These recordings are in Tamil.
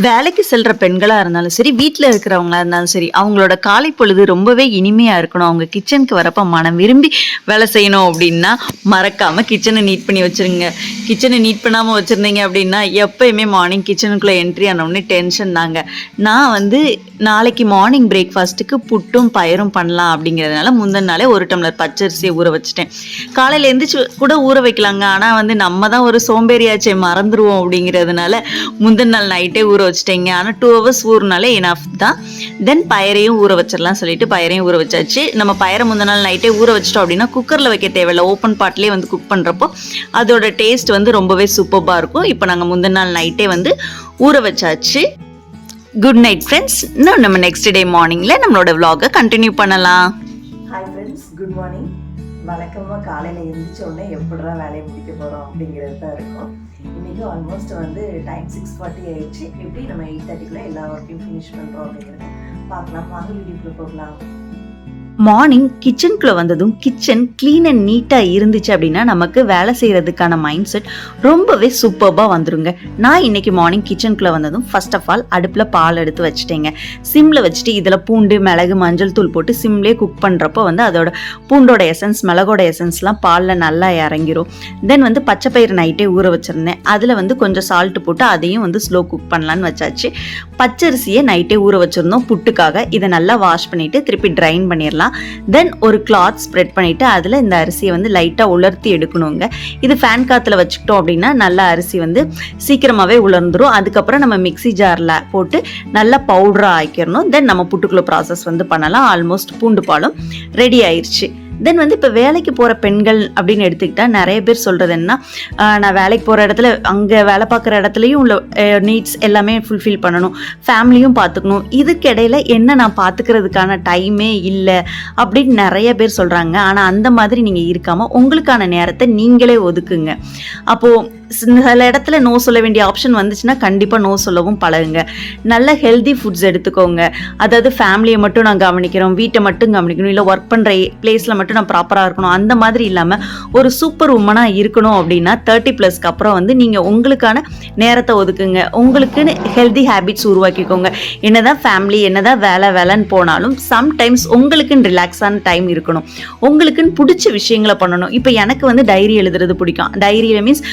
வேலைக்கு செல்ற பெண்களா இருந்தாலும் சரி, வீட்ல இருக்கிறவங்களா இருந்தாலும் சரி, அவங்களோட காலை பொழுது ரொம்பவே இனிமையா இருக்கணும். அவங்க கிச்சனுக்கு வரப்ப மனம் விரும்பி வேலை செய்யணும் அப்படின்னா, மறக்காம கிச்சனை நீட் பண்ணி வச்சுருங்க. கிச்சனை நீட் பண்ணாம வச்சிருந்தீங்க அப்படின்னா, எப்பயுமே மார்னிங் கிச்சனுக்குள்ள என்ட்ரி ஆன உடனே டென்ஷன் தாங்க. நான் வந்து நாளைக்கு மார்னிங் பிரேக்ஃபாஸ்ட்டுக்கு புட்டும் பயரும் பண்ணலாம் அப்படிங்கிறதுனால முந்தின நாளே 1 டம்ளர் பச்சரிசியை ஊற வச்சுட்டேன். காலையில எந்திரிச்சு கூட ஊற வைக்கலாங்க. ஆனா வந்து நம்ம தான் ஒரு சோம்பேறியாச்சே மறந்துருவோம் அப்படிங்கிறதுனால முந்தின நாள் நைட்டே ஊற வச்சுட்டேங்க. ஆனால் 2 ஹவர்ஸ் ஊறினாலே எனஃப் தான். தென் பயரையும் ஊற வச்சிடலாம் சொல்லிட்டு பயரையும் ஊற வச்சாச்சு. நம்ம பயரை முந்தின நாள் நைட்டே ஊற வச்சிட்டோம் அப்படின்னா குக்கரில் வைக்க தேவையில்லை. ஓப்பன் பாட்லேயே வந்து குக் பண்ணுறப்போ அதோட டேஸ்ட் வந்து ரொம்பவே சூப்பராக இருக்கும். இப்போ நாங்கள் முந்தின நாள் நைட்டே வந்து ஊற வச்சாச்சு. Good night friends. இன்னும் நம்ம நெக்ஸ்ட் டே மார்னிங்கில் நம்மளோட விலாகை கண்டினியூ பண்ணலாம். Hi friends, good morning. வழக்கமாக காலையில் எழுந்திரிச்ச உடனே எப்படிடா வேலையை முடிக்க போகிறோம் அப்படிங்கிறது தான் இருக்கும். இன்றைக்கி ஆல்மோஸ்ட் வந்து டைம் 6:40 ஆயிடுச்சு. எப்படி நம்ம 8:30க்குள்ளே எல்லா ஒர்க்கையும் ஃபினிஷ் பண்ணுறோம் அப்படிங்கிறத பார்க்கலாம். வாங்க வீடியோக்குள்ளே போகலாம். மார்னிங் கிச்சனுக்குள்ளே வந்ததும் கிச்சன் க்ளீன் அண்ட் நீட்டாக இருந்துச்சு அப்படின்னா நமக்கு வேலை செய்கிறதுக்கான மைண்ட் செட் ரொம்பவே சூப்பர்பாக வந்துருங்க. நான் இன்றைக்கி மார்னிங் கிச்சனுக்குள்ளே வந்ததும் ஃபர்ஸ்ட் ஆஃப் ஆல் அடுப்பில் பால் எடுத்து வச்சுட்டேங்க. சிம்மில் வச்சுட்டு இதில் பூண்டு, மிளகு, மஞ்சள் தூள் போட்டு சிம்லேயே குக் பண்ணுறப்போ வந்து அதோட பூண்டோட எசன்ஸ், மிளகோட எசன்ஸ்லாம் பாலில் நல்லா இறங்கிரும். தென் வந்து பச்சை பயிறு நைட்டே ஊற வச்சுருந்தேன். அதில் வந்து கொஞ்சம் சால்ட்டு போட்டு அதையும் வந்து ஸ்லோ குக் பண்ணலான்னு வச்சாச்சு. பச்சரிசியை நைட்டே ஊற வச்சுருந்தோம் புட்டுக்காக. இதை நல்லா வாஷ் பண்ணிவிட்டு திருப்பி ட்ரைன் பண்ணிடலாம். தென் ஒரு கிளாத் ஸ்ப்ரெட் பண்ணிவிட்டு அதில் இந்த அரிசியை வந்து லைட்டாக உலர்த்தி எடுக்கணுங்க. இது ஃபேன் காற்றுல வச்சுக்கிட்டோம் அப்படின்னா நல்லா அரிசி வந்து சீக்கிரமாகவே உலர்ந்துடும். அதுக்கப்புறம் நம்ம மிக்சி ஜாரில் போட்டு நல்லா பவுடராக ஆக்கிடணும். தென் நம்ம புட்டுக்குள்ள ப்ராசஸ் வந்து பண்ணலாம். ஆல்மோஸ்ட் பூண்டு பாலும் ரெடி ஆயிடுச்சு. தென் வந்து இப்போ வேலைக்கு போகிற பெண்கள் அப்படின்னு எடுத்துக்கிட்டால் நிறைய பேர் சொல்கிறது என்ன, நான் வேலைக்கு போகிற இடத்துல அங்கே வேலை பார்க்குற இடத்துலையும் உள்ள நீட்ஸ் எல்லாமே ஃபுல்ஃபில் பண்ணணும், ஃபேமிலியும் பார்த்துக்கணும், இதுக்கிடையில் என்ன நான் பார்த்துக்கிறதுக்கான டைமே இல்லை அப்படின்னு நிறைய பேர் சொல்கிறாங்க. ஆனால் அந்த மாதிரி நீங்கள் இருக்காமல் உங்களுக்கான நேரத்தை நீங்களே ஒதுக்குங்க. அப்போது சில இடத்துல நோ சொல்ல வேண்டிய ஆப்ஷன் வந்துச்சுன்னா கண்டிப்பாக நோ சொல்லவும் பழகுங்க. நல்ல ஹெல்தி ஃபுட்ஸ் எடுத்துக்கோங்க. அதாவது ஃபேமிலியை மட்டும் நான் கவனிக்கிறோம், வீட்டை மட்டும் கவனிக்கணும், இல்லை ஒர்க் பண்ணுற பிளேஸில் மட்டும் நான் ப்ராப்பராக இருக்கணும், அந்த மாதிரி இல்லாமல் ஒரு சூப்பர் உமனாக இருக்கணும் அப்படின்னா 30+க்கு அப்புறம் வந்து நீங்கள் உங்களுக்கான நேரத்தை ஒதுக்குங்க. உங்களுக்குன்னு ஹெல்தி ஹேபிட்ஸ் உருவாக்கிக்கோங்க. என்னதான் ஃபேமிலி என்னதான் வேலைன்னு போனாலும் சம்டைம்ஸ் உங்களுக்குன்னு ரிலாக்ஸான டைம் இருக்கணும். உங்களுக்குன்னு பிடிச்ச விஷயங்களை பண்ணணும். இப்போ எனக்கு வந்து டைரி எழுதுறது பிடிக்கும். டைரியில் மீன்ஸ்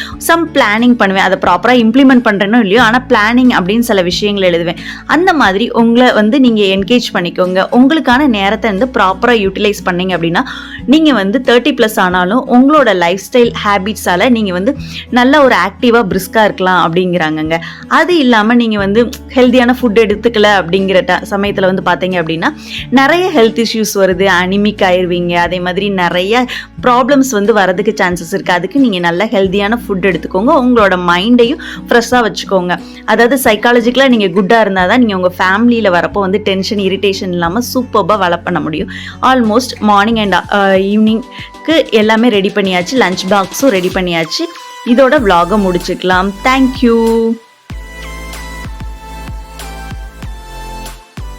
பிளானிங் பண்ணுவேன். அதை ப்ராப்பராக இம்ப்ளிமெண்ட் பண்ணுறேனோ இல்லையோ, ஆனால் பிளானிங் அப்படின்னு சில விஷயங்கள் எழுதுவேன். அந்த மாதிரி உங்களை வந்து நீங்கள் என்கேஜ் பண்ணிக்கோங்க. உங்களுக்கான நேரத்தை வந்து ப்ராப்பராக யூட்டிலைஸ் பண்ணீங்க அப்படின்னா நீங்கள் வந்து 30+ ஆனாலும் உங்களோட லைஃப் ஸ்டைல் ஹேபிட்ஸால் நீங்கள் வந்து நல்ல ஒரு ஆக்டிவாக பிரிஸ்காக இருக்கலாம் அப்படிங்கிறாங்கங்க. அது இல்லாமல் நீங்கள் வந்து ஹெல்த்தியான ஃபுட் எடுத்துக்கல அப்படிங்கிற சமயத்தில் வந்து பார்த்தீங்க அப்படின்னா நிறைய ஹெல்த் இஷ்யூஸ் வருது, அனிமிக் ஆயிடுவீங்க. அதே மாதிரி நிறைய ப்ராப்ளம்ஸ் வந்து வரதுக்கு சான்சஸ் இருக்குது. அதுக்கு நீங்கள் நல்ல ஹெல்த்தியான ஃபுட் எடுத்துக்கோங்க. உங்களோட மைண்டையும் ஃப்ரெஷ்ஷாக வச்சுக்கோங்க. அதாவது சைக்காலஜிக்கலாக நீங்கள் குட்டாக இருந்தால் தான் நீங்கள் உங்கள் ஃபேமிலியில் வரப்போ வந்து டென்ஷன், இரிட்டேஷன் இல்லாமல் சூப்பராக வேலை பண்ண முடியும். ஆல்மோஸ்ட் மார்னிங் அண்ட் ஈவினிங்க்கு எல்லாமே ரெடி பண்ணியாச்சு. லஞ்ச் பாக்ஸும் ரெடி பண்ணியாச்சு. இதோட vlog முடிச்சுக்கலாம். தேங்க்யூ.